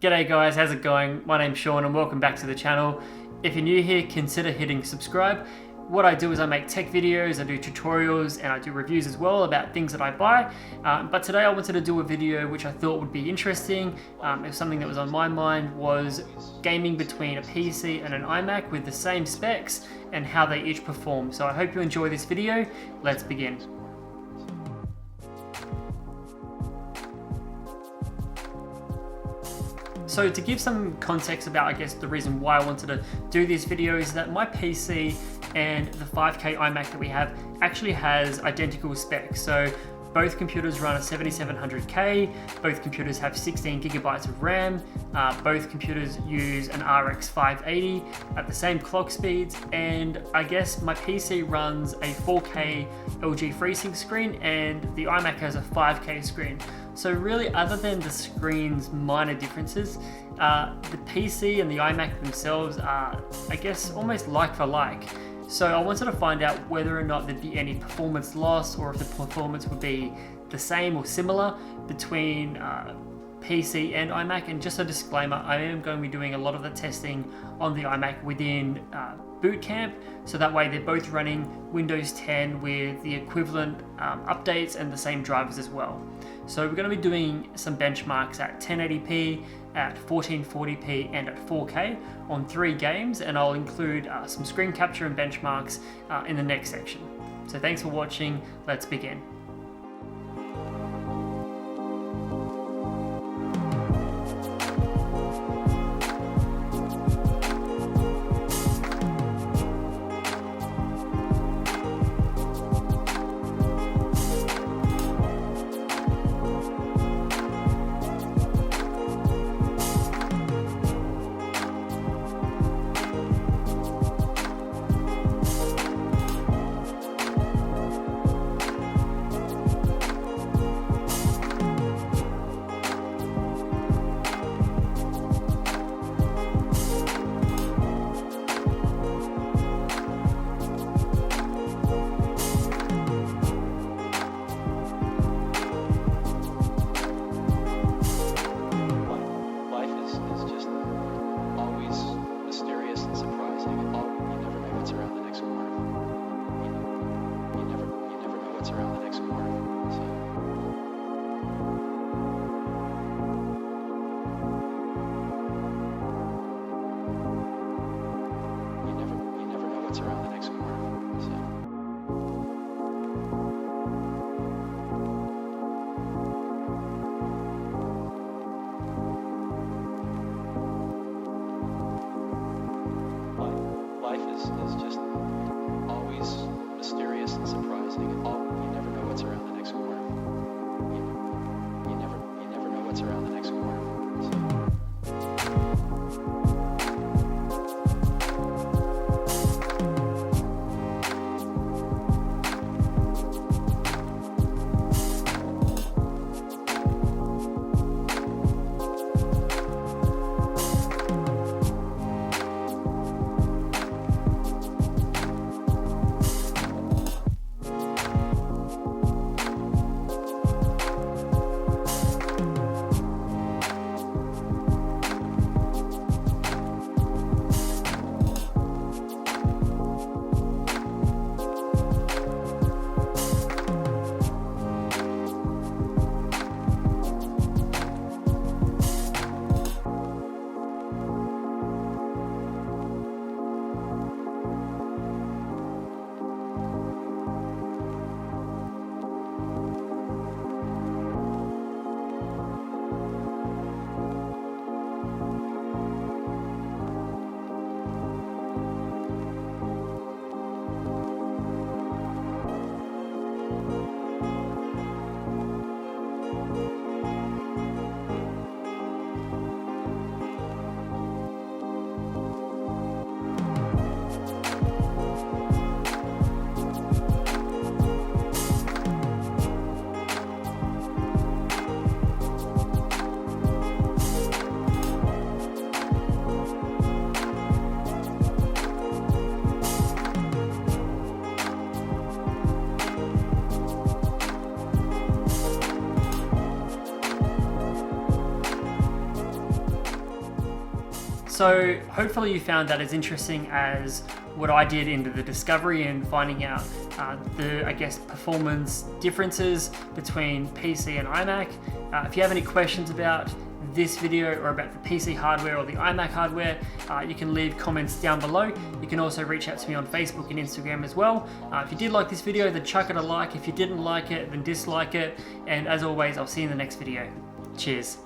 G'day guys, how's it going? My name's Sean and welcome back to the channel. If you're new here, consider hitting subscribe. What I do is I make tech videos, I do tutorials, and I do reviews as well about things that I buy. But today I wanted to do a video which I thought would be interesting. If something that was on my mind was gaming between a PC and an iMac with the same specs and how they each perform. So I hope you enjoy this video. Let's begin. So to give some context about, I guess, the reason why I wanted to do this video is that my PC and the 5K iMac that we have actually has identical specs. So both computers run a 7700K, both computers have 16 gigabytes of RAM, both computers use an RX 580 at the same clock speeds, and I guess my PC runs a 4K LG Freesync screen and the iMac has a 5K screen. So really, other than the screen's minor differences, the PC and the iMac themselves are, I guess, almost like for like. So I wanted to find out whether or not there'd be any performance loss or if the performance would be the same or similar between PC and iMac. And just a disclaimer, I am going to be doing a lot of the testing on the iMac within Bootcamp, so that way they're both running Windows 10 with the equivalent updates and the same drivers as well. So we're going to be doing some benchmarks at 1080p, at 1440p and at 4K on 3 games, and I'll include some screen capture and benchmarks in the next section. So thanks for watching, let's begin. Is just always mysterious and surprising. You never know what's around the next corner. You never know what's around the next corner. So hopefully you found that as interesting as what I did into the discovery and finding out the, I guess, performance differences between PC and iMac. If you have any questions about this video or about the PC hardware or the iMac hardware, you can leave comments down below. You can also reach out to me on Facebook and Instagram as well. If you did like this video, then chuck it a like. If you didn't like it, then dislike it. And as always, I'll see you in the next video. Cheers.